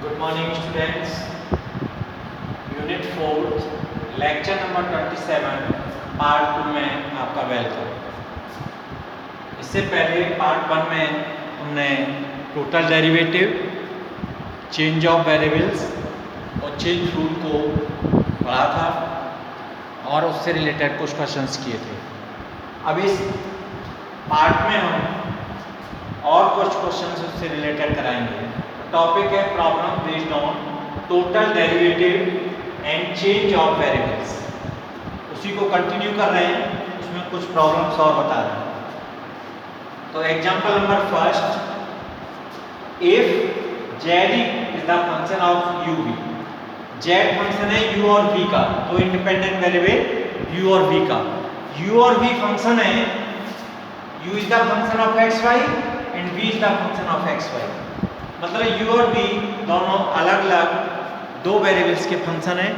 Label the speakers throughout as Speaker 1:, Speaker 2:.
Speaker 1: Good morning students. Unit 4 lecture number 27 part 2 में आपका welcome. इससे पहले पार्ट 1 में हमने total derivative, change of variables और चेंज रूल को पढ़ा था और उससे रिलेटेड कुछ क्वेश्चंस किए थे। अब इस पार्ट में हम और कुछ क्वेश्चंस उससे रिलेटेड कराएंगे। टॉपिक है problem based on total derivative and change of variables. उसी को कंटिन्यू कर रहे हैं, उसमें कुछ प्रॉब्लम्स और बता रहे हैं। तो example number first, if Z is the function of U V. Z function है यू और वी का, तो इंडिपेंडेंट वेरिएबल यू और वी का। यू और वी फंक्शन है, U is the function of X Y and V is the function of X Y. मतलब U और वी दोनों अलग अलग दो वेरिएबल्स के फंक्शन हैं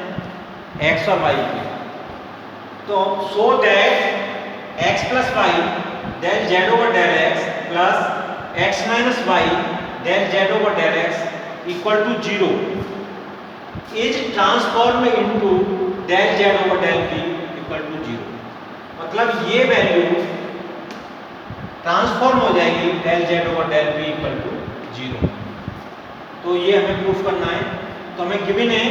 Speaker 1: एक्स और वाई के। तो so that X plus Y del Z over del X plus X minus Y del Z over del X equal to 0 is transform into del Z over del V equal to 0। मतलब ये value transform हो जाएगी del Z over del V equal to 0। तो ये हमें proof करना है। तो हमें गिवन है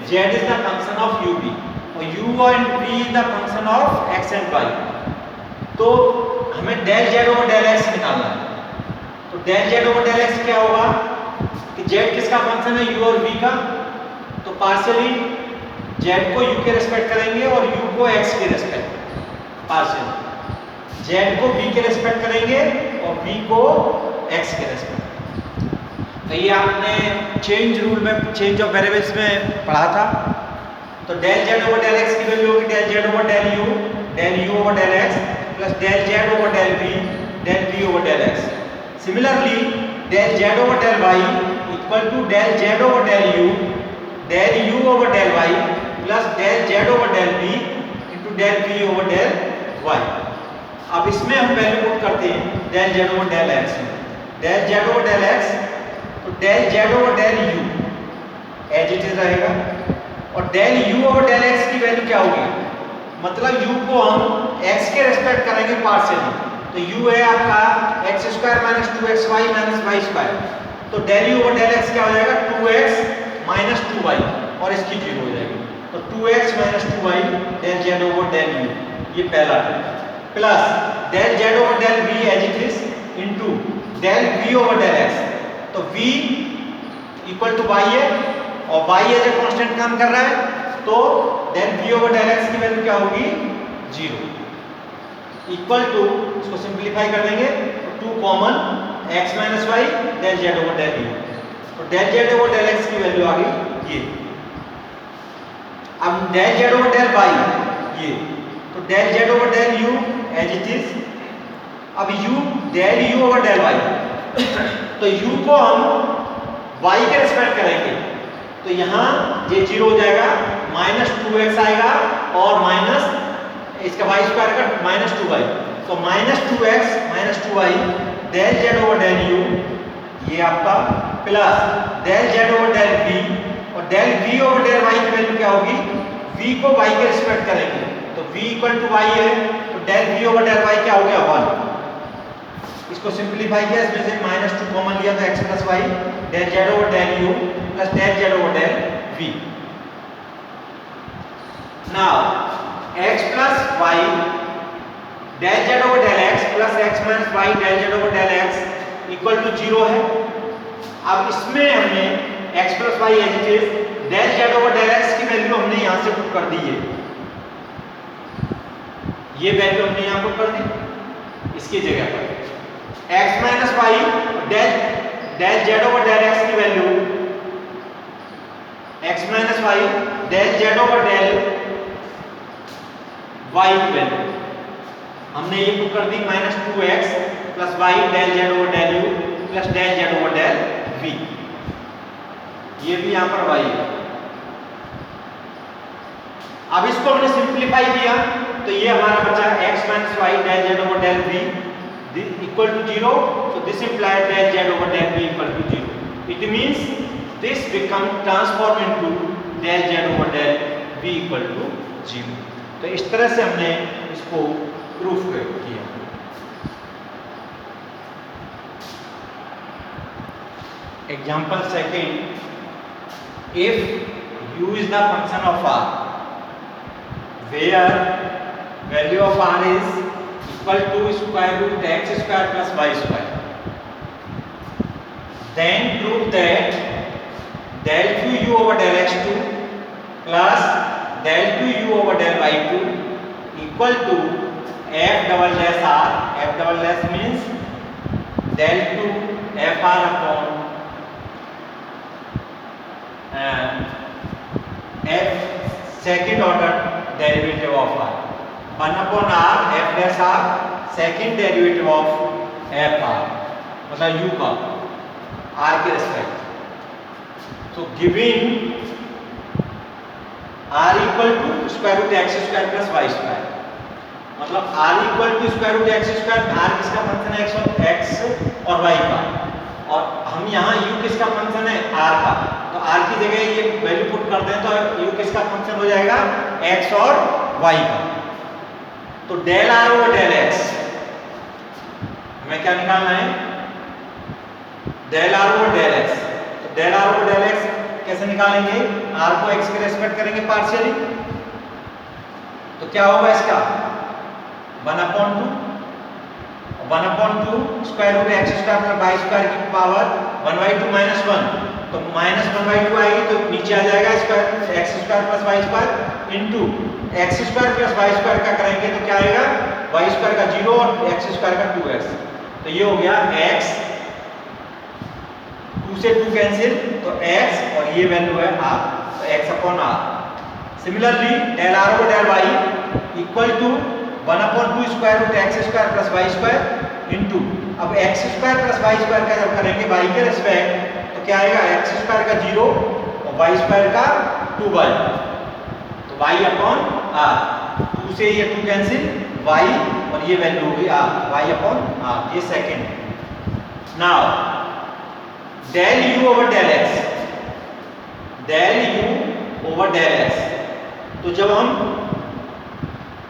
Speaker 1: z is the function of u v और u and v is the function of x and y। तो हमें del z over del x निकालना है। तो del z over del x क्या होगा कि z किसका फंक्शन है, u और v का। तो पार्शियली z को u के रिस्पेक्ट करेंगे और u को x के रिस्पेक्ट, पार्शियली z को v के रिस्पेक्ट करेंगे और v को x के रिस्पेक्ट। तो ये आपने चेंज रूल में, चेंज ऑफ वेरिएबल्स में पढ़ा था। तो del Z over del x की वैल्यू होगी del Z over del you over del X plus del Z over del V over del X. Similarly del Z over del Y equal to del Z over del you over del Y plus del Z over del V into del V over del Y. अब इसमें हम value put करते हैं del Z over del x में। Del Z over del x तो del Z over del u as it is रहेगा और del you over del x की वैल्यू क्या होगी, मतलब यू को हम एक्स के रेस्पेक्ट करेंगे पार्शियली। तो यू है आपका x square minus 2x y minus y square. तो del you over del x क्या हो जाएगा 2x माइनस 2y और इसकी 0 हो जाएगी। तो 2x minus 2y del Z over del U, ये पहला है, plus del Z over del V as it is into del V over del x. तो v इक्वल टू y है और y एज ए कांस्टेंट काम कर रहा है, तो del v over del x की वैल्यू क्या होगी 0 इक्वल टू, इसको सिंपलीफाई कर देंगे तो 2 common x minus Y del z over del u। तो del z over del x की वैल्यू आ गई ये। अब del z over del y ये, तो del z over del u as it is. अब u del u over del y तो u को हम y के रिस्पेक्ट करेंगे, तो यहाँ ये 0 हो जाएगा, माइनस 2x आएगा और माइनस इसका y स्क्वायर का माइनस 2y। तो minus 2x minus 2y del z over del u ये आपका, plus del z over del v और del v over del y की वैल्यू क्या होगी, v को y के रिस्पेक्ट करेंगे तो v इक्वल टू y है, तो del v over del y क्या हो गया 1। इसको सिंपलीफाई किया, इसमें से माइनस 2 कॉमन लिया तो x plus Y del Z over del you plus del Z over del V. Now x plus Y del Z over del x plus x minus Y del Z over del x equal to 0 है। अब इसमें हमने x plus Y as it is del Z over del x की value हमने यहां से put कर दी है, ये वैल्यू हमने यहां पुट कर दी इसकी जगह पर। x minus Y del Z over del x की value x minus Y del Z over del y की वैल्यू हमने ये पुट कर दी minus 2x plus Y del Z over del you plus del Z over del v. ये भी यहाँ पर y है। अब इसको हमने सिंपलीफाई किया तो ये हमारा बचा x minus Y del Z over del V equal to 0, so this implies that z over del v equal to 0. It means this become transform into del Z over del v equal to 0। तो इस तरह से हमने इसको proof किया। Example second, if u is the function of r where value of r is equal to square root x square plus y square, then prove that del q u over del x2 plus del q u over del y2 equal to f double dash r. F double dash means del 2 f r upon f second order derivative of r, 1 upon r f dash r second derivative of f r, मतलब u का r के respect. तो giving r equal to square root x square plus Y square, मतलब r equal to square root x square, r किसका function है x और y का, और हम यहाँ u किसका फंक्शन है r का, तो r की जगह ये वैल्यू पुट कर दें तो u किसका फंक्शन हो जाएगा x और y का। तो del r over del x हमें क्या निकालना है, del r over del x। तो del r over del x कैसे निकालेंगे, r को x के रेस्पेक्ट करेंगे पार्शियली, तो क्या होगा इसका 1/2 square root x square plus Y square की पावर 1/2 माइनस 1, तो माइनस 1/2 आएगी तो नीचे आ जाएगा square X square plus Y square into X square plus Y square का करेंगे तो क्या आएगा वाई स्क्वायर का 0 और एक्स स्क्वायर का 2x, तो ये हो गया x, 2 से 2 कैंसिल तो x और ये वैल्यू है r, तो x upon r। Similarly del r over del y equal to 1/2 square root x square plus Y square into, अब x square plus Y square का जब करेंगे y के रेस्पेक्ट तो क्या आएगा एक्स स्क्वायर का 0 और वाई स्क्वायर का 2y, तो y अपॉन r, 2 से ये 2 कैंसिल y और ये वैल्यू होगी r, y अपॉन r, ये second. Now del u over del x, del u over del x, तो जब हम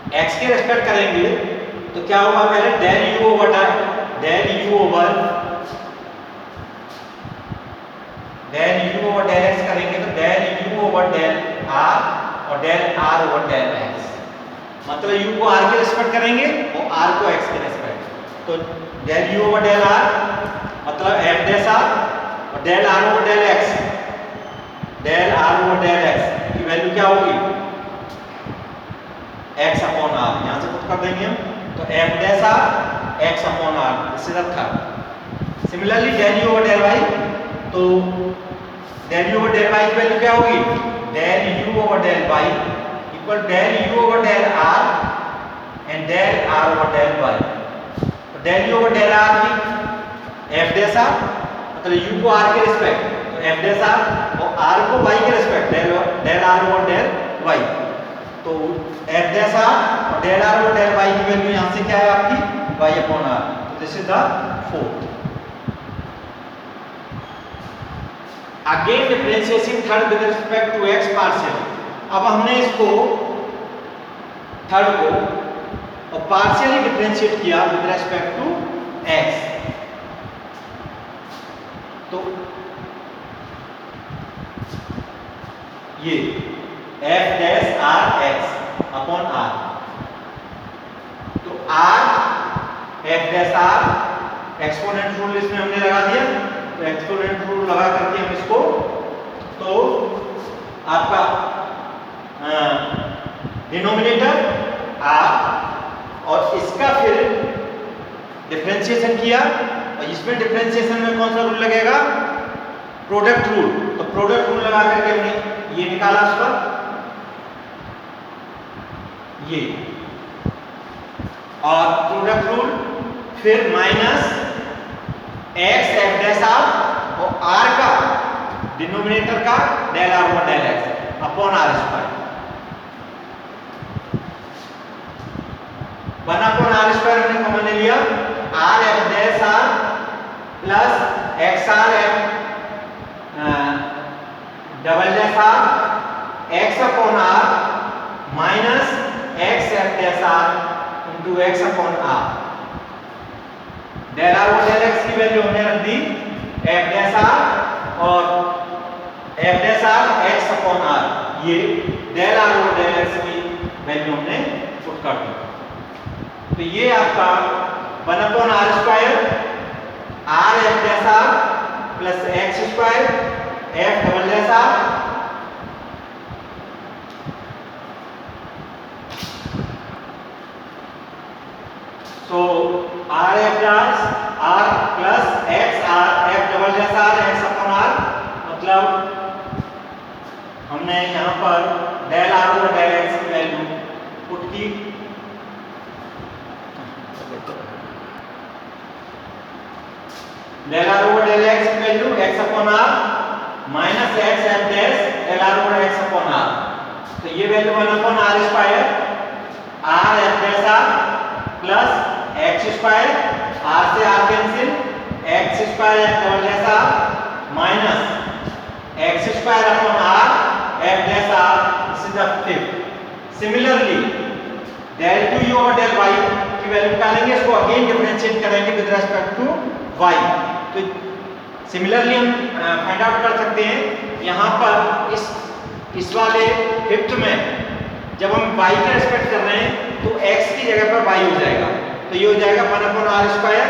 Speaker 1: x के रेस्पेक्ट करेंगे तो क्या होगा, पहले del u over del x करेंगे तो del u over del r और del r over del x, मतलब u को r के रेस्पेक्ट करेंगे और r को x के रेस्पेक्ट, तो del u over del r मतलब f डैश r और del r over del x, del r over del x की वैल्यू क्या होगी x अपॉन r, यहाँ से पुट कर देंगे हम, तो f dash r x upon r, this is the third. Similarly del u over del y, तो del u over del y की वैल्यू क्या होगी, del u over del y equal del u over del r and del r over del y, तो del u over del r की f dash r मतलब u को r के respect तो f dash r और r को y के respect del r over del y, तो f डैश r और del r over del y की वैल्यू यहाँ से क्या है आपकी y अपॉन r, तो this is the fourth. Again differentiation third with respect to x partial, अब हमने इसको थर्ड को और पार्शियली डिफरेंशिएट किया विद रिस्पेक्ट टू x, तो ये f dash r x upon r, तो r f dash r exponent rule इसमें हमने लगा दिया, तो एक्सपोनेंट रूल लगा करके हम इसको, तो आपका डिनोमिनेटर r और इसका फिर डिफरेंशिएशन किया, और इसमें डिफरेंशिएशन में कौन सा रूल लगेगा, प्रोडक्ट रूल, तो प्रोडक्ट रूल लगा करके हमने ये निकाला उसका, ये और प्रोडक्ट रूल, फिर minus x f dash r और r का डिनोमिनेटर का del r over del x upon r square, 1 upon r square हमने कॉमन ले लिया, r f dash r plus x r f double dash R X upon are minus x F dash R into X upon R. Del R और del x की value हमने रख दी F dash are और F dash R X upon R, ये del R और del x की value हमने पुट कर दी। तो ये आपका 1 upon are square R F dash are plus x square F double dash R so R F dash are plus X R F double dash R X upon R, मतलब हमने यहाँ पर डेल आर और del x की value put की। Del r over del x की value x upon are minus x F dash del r over x upon r, तो ये value 1 upon are square R F dash are plus x square r से r cancel x square F double dash r minus x square upon r F dash r, this is the fifth. Similarly del two u over del y की value निकालेंगे, इसको again differentiate करेंगे with respect to Y. तो similarly हम find out कर सकते हैं यहाँ पर इस वाले फिफ्थ में जब हम y का रिस्पेक्ट कर रहे हैं तो x की जगह पर y हो जाएगा, तो ये हो जाएगा 1 upon are square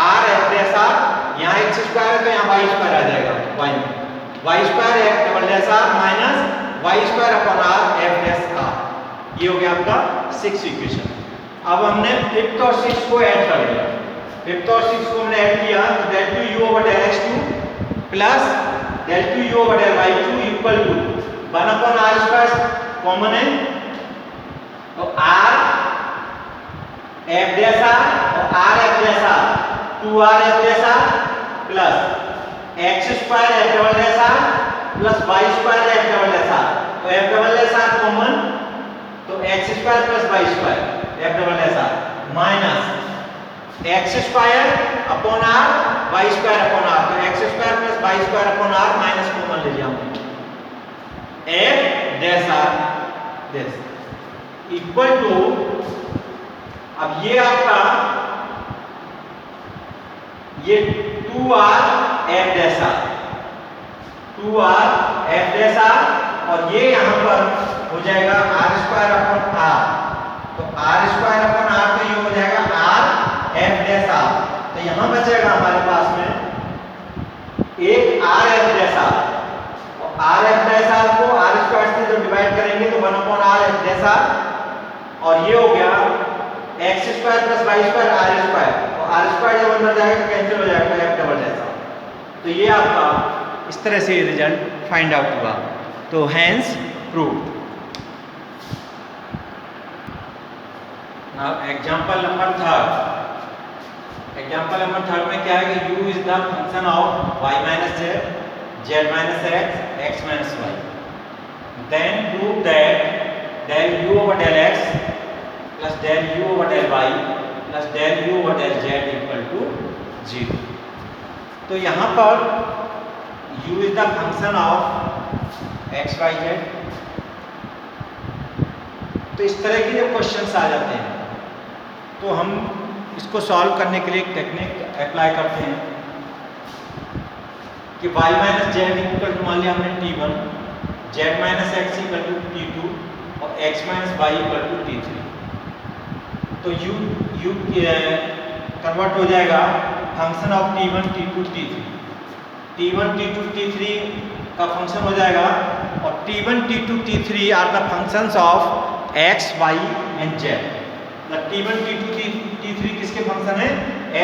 Speaker 1: R F dash r, यहाँ एक्स स्क्वायर है तो यहाँ y स्क्वायर आ जाएगा y में, y square F double dash r minus y square upon r F dash r, ये हो गया आपका 6th इक्वेशन। अब हमने 5th और 6th को ऐड कर दिया, 5th और 6th को हमने ऐड किया तो del two u over del x two plus del two u over del y two equal to 1 upon are square common है, तो आर एफ डैश आर और r F dash r 2r f dash are plus x square F double dash are plus Y square F double dash r, तो f double dash r common तो x square plus Y square F double dash r minus x square upon r y square upon r, तो x square plus Y square upon are minus common ले लिया हमने f dash r dash equal to, अब ये आपका ये 2r f dash r 2r f dash are और ये यहाँ पर हो जाएगा r स्क्वायर अपॉन r, तो r स्क्वायर अपॉन r तो ये हो जाएगा r f डैश आर, तो यहाँ बचेगा हमारे पास में एक r f डैश आर और r f डैश आर को r स्क्वायर से जब डिवाइड करेंगे तो 1 upon r f dash are और ये हो गया x square plus Y square r square, और आर स्क्वायर जब अंदर जाएगा तो कैंसिल हो जाएगा एफ डबल डैश आर, तो ये आपका इस तरह से रिजल्ट फाइंड आउट हुआ, तो hence proved. Now example number 3, example number 3 में क्या है कि u is the function of y minus z, z minus x, x minus y, then prove that del u over del x plus del u over del y plus del u over del z equal to 0। तो यहाँ पर u is the function of x y z, तो इस तरह के जब questions आ जाते हैं तो हम इसको सॉल्व करने के लिए एक टेक्निक अप्लाई करते हैं कि y minus z equal to मान लिया हमने t1, z minus x equal to t2 और x minus y equal to t3, तो u कन्वर्ट हो जाएगा function of t1 t2 t3, t1 t2 t3 का फंक्शन हो जाएगा और t1 t2 t3 are the functions of x y and z, the t1 t2 t3 किसके function है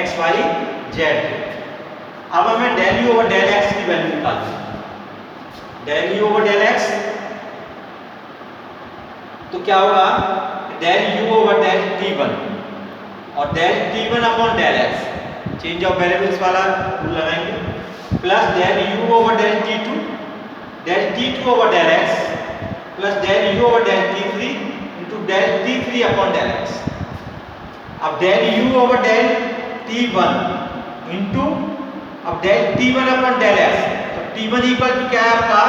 Speaker 1: x y z। अब हमें del u over del x की value निकालनी है, del u over del x तो क्या होगा del u over del t1 और del t1 upon del x, change of variables वाला रूल लगाएंगे, plus del u over del t2, del t2 over del x plus del u over del t3 into del t3 upon del x। अब del u over del t1 into अब del t1 upon del x, तो t1 equal to क्या है आपका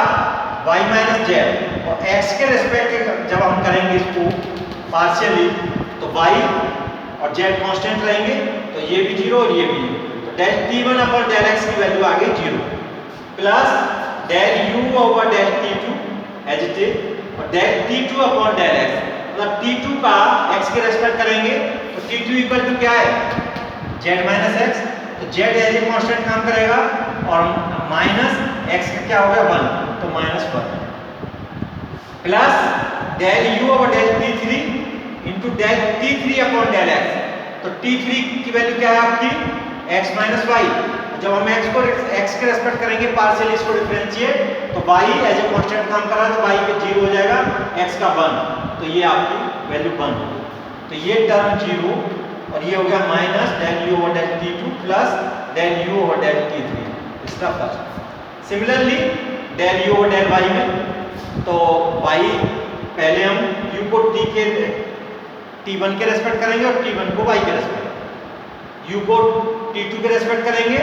Speaker 1: y minus Z और x के respect जब हम करेंगे इसको पार्शियली तो y और z कांस्टेंट रहेंगे, तो ये भी 0 और ये भी 0, तो del t1 upon del x की वैल्यू आ गई 0 plus del u over del t2 as it is और del t2 upon del x, मतलब t2 का x के रेस्पेक्ट करेंगे तो t2 इक्वल टू क्या है z माइनस x, तो z एज ए कांस्टेंट काम करेगा और माइनस x का क्या हो गया 1, तो minus 1 plus del u over del t3 into del t3 upon del x, तो t3 की वैल्यू क्या है आपकी x माइनस y, जब हम x के रेस्पेक्ट करेंगे पार्शियली इसको डिफरेंशिएट तो y एज ए कांस्टेंट काम कर रहा है तो y पे 0 हो जाएगा, x का 1, तो ये आपकी वैल्यू 1 होगी, तो ये टर्म 0 और ये हो गया minus del u over del t2 plus del u over del t3, इसका first. Similarly del u over del y में तो y पहले हम u को t1 के रेस्पेक्ट करेंगे और t1 को y के रेस्पेक्ट, u को t2 के रेस्पेक्ट करेंगे,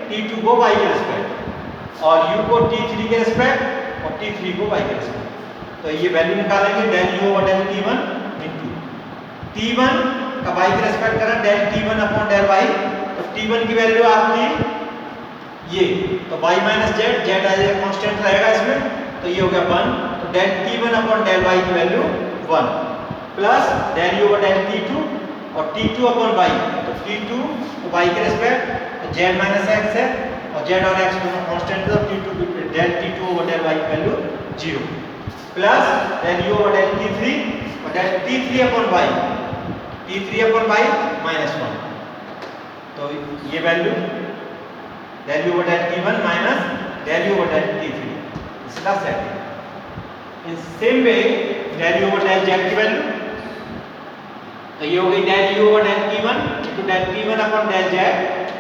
Speaker 1: t2 को y के रेस्पेक्ट और u को t3 के रेस्पेक्ट और t3 को y के रेस्पेक्ट, तो ये वैल्यू निकालेंगे del u over del t1 into t1 का y के रेस्पेक्ट करें del t1 upon del y, तो t1 की वैल्यू आपकी ये, तो y minus z, z as a constant रहेगा इसमें, तो ये हो गया 1, तो del t1 upon del y की value 1 plus del u over del t2 और t2 अपॉन y, तो t2 तो y के रेस्पेक्ट तो z माइनस x है और z और x दोनों कांस्टेंट है, तो t2 del t2 over del y की value 0 plus del u over del t3 और del t3 upon y, t3 upon y minus 1, तो ये value del u over del t1 minus del u over del t3, इसका set. In same way del u over del z की value, तो ये हो गई del u over del t1 into del t1 upon del z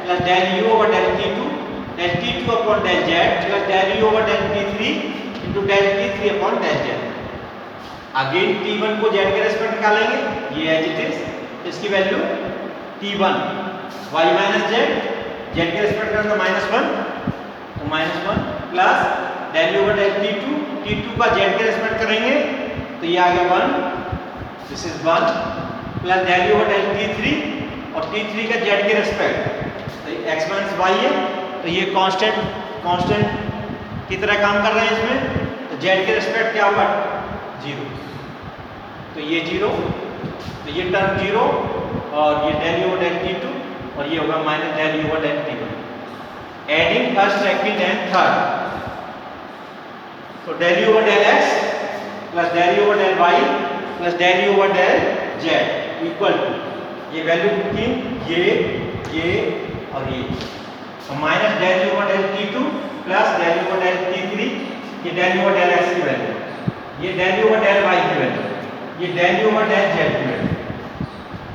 Speaker 1: plus del u over del t2 upon del z plus del u over del t3 into del t3 upon del z। Again t1 को z के respect निकालेंगे, ये as it is, इसकी value t1 y minus z के respect करें तो minus 1, तो minus 1 plus del u over del t2 का z के रेस्पेक्ट करेंगे तो ये आ गया 1, this is 1 plus del u over del t3 और t3 का z के रेस्पेक्ट, तो x माइनस y है, तो ये कांस्टेंट की तरह काम कर रहे हैं इसमें, तो z के रेस्पेक्ट क्या होगा 0, तो ये 0, तो ये टर्म 0 और ये del u over del t2 और ये होगा minus del u over del t1, adding first second and third, तो del u over del x plus del u over del y plus del u over del z equal to ये value की ये और ये, तो minus del u over del t2 plus del u over del t3, ये del u over del x की value, ये del u over del y की वैल्यू, ये del u over del z की value,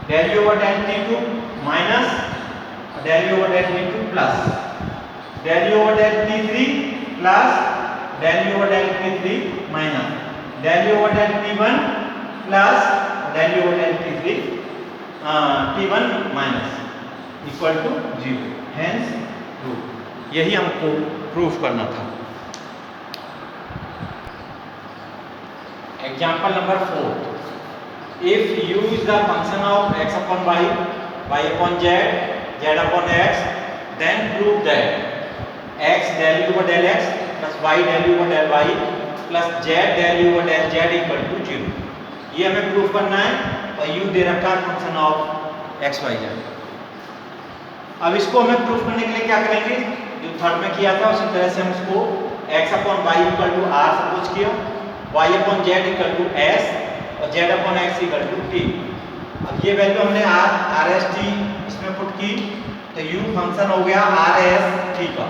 Speaker 1: del u over del t2 minus del u over del t2 plus del u over del t3 plus del u over del t3 minus del u over del t1 plus del u over del t3 t1 minus equal to 0, hence proof. यही हमको proof करना था। Example number 4, if u is the function of x upon y, y upon z, z upon x, then prove that x del u over del x plus y del u over del y plus z del u over del z equal to 0। ये हमें proof करना है और u दे रखा है function of x y z। अब इसको हमें प्रूफ करने के लिए क्या करेंगे, जो थर्ड में किया था उसी तरह से हम इसको x upon y equal to r suppose किया, y upon z equal to s और z upon x equal to t। अब ये वैल्यू हमने r s t इसमें पुट की तो u फंक्शन हो गया r s t का,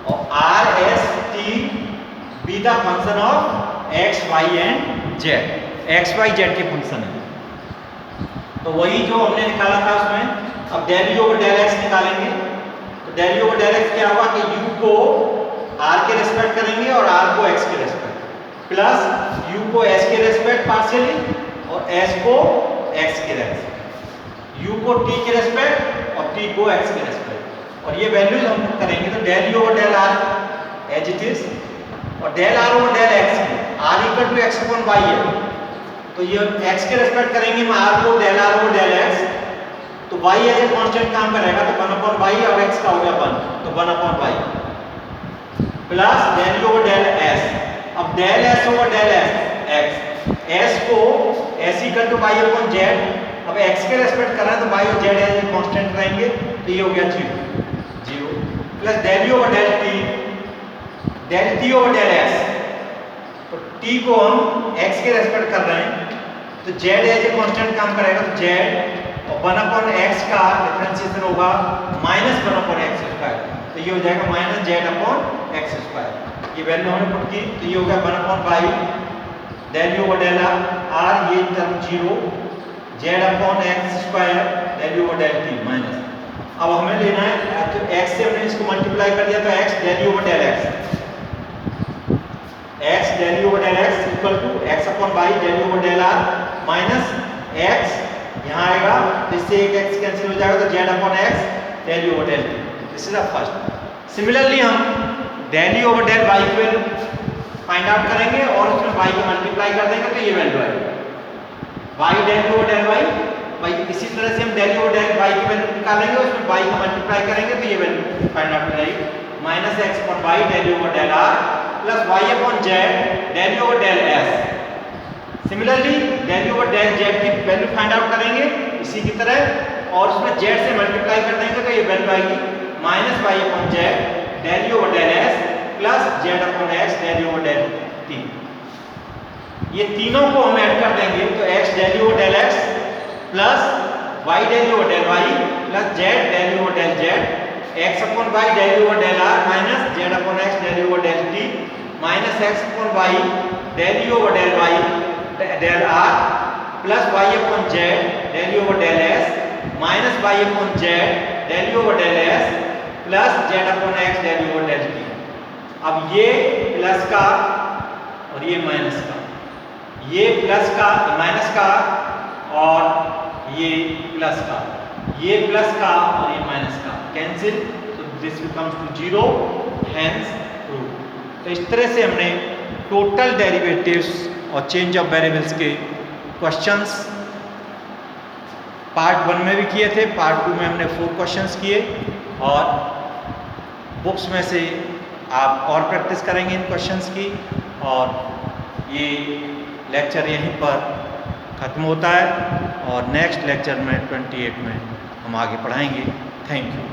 Speaker 1: और r s t be the function of x y and z, x y z के फंक्शन है। तो वही जो हमने निकाला था उसमें अब del u over del x निकालेंगे, तो del u over del x क्या होगा कि u को r के रेस्पेक्ट करेंगे और r को x के रेस्पेक्ट, प्लस u को s के रेस्पेक्ट पार्शियली और s को x के रेस्पेक्ट, u को t के रेस्पेक्ट और t को x के रेस्पेक्ट, और ये वैल्यूज हम करेंगे तो del u over del r as it is और del r over del x की, r equal to x upon y है, तो ये एक्स के रेस्पेक्ट करेंगे मैं आर को del r over del x, तो वाई एज ए कांस्टेंट काम करेगा, तो 1 अपॉन वाई और एक्स का हो गया 1, तो 1 upon y plus del over del s. अब del s over del x, s को s equal to y upon z, अब एक्स के रेस्पेक्ट कर रहा है तो वाई और जेड एज ए कांस्टेंट रहेंगे, तो ये हो गया 0 plus del over del t over del x, तो t को हम x के रेस्पेक्ट कर रहे हैं, तो z एज ए कांस्टेंट काम करेगा, तो z और 1 अपॉन x का डिफरेंशिएशन होगा माइनस 1 अपॉन एक्स स्क्वायर, तो ये हो जाएगा minus z upon x square. ये वैल्यू हमने पुट की, तो ये हो गया 1 upon y del you over del r, ये term 0, z upon x square del you over del t minus. अब हमें लेना है, तो x से हमने इसको मल्टीप्लाई कर दिया, तो x del you over del x, x del you over del x equal to x upon y del you over del r minus x, यहाँ आएगा तो इससे एक x कैंसिल हो जाएगा, तो z upon x del you over del t, this is the first. Similarly हम del you over del y की वैल्यू फाइंड आउट करेंगे और उसमें y को मल्टीप्लाई कर देंगे, तो ये वैल्यू आएगी y del you over del y, इसी तरह से हम del you over del y की वैल्यू निकालेंगे, उसमें y को मल्टीप्लाई करेंगे, तो ये वैल्यू फाइंड आउट हो जाएगी minus x upon y del you over del r plus y upon z del you over del s। Similarly del you over del z की वैल्यू फाइंड आउट करेंगे इसी की तरह, और उसमें z से मल्टीप्लाई कर देंगे, तो ये वैल्यू आएगी minus y upon z del you over del s plus z upon x del you over del t। ये तीनों को हम ऐड कर देंगे, तो x del you over del x plus y del you over del y plus z del you over del z, x upon y del you over del r minus z upon x del you over del t minus x upon y del you over del y del r plus y upon z del you over del s minus y upon z del you over del s plus z upon x del you over del t। अब ये plus का और ये minus का, ये plus का minus का और ये प्लस का, ये प्लस का और ये माइनस का कैंसिल, तो this becomes to 0, hence true. तो इस तरह से हमने टोटल डेरिवेटिव्स और चेंज ऑफ वेरिएबल्स के क्वेश्चंस पार्ट 1 में भी किए थे, पार्ट 2 में हमने 4 क्वेश्चंस किए, और बुक्स में से आप और प्रैक्टिस करेंगे इन क्वेश्चंस की, और ये लेक्चर यहीं पर ख़त्म होता है, और नेक्स्ट लेक्चर में 28 में हम आगे पढ़ाएंगे। Thank you.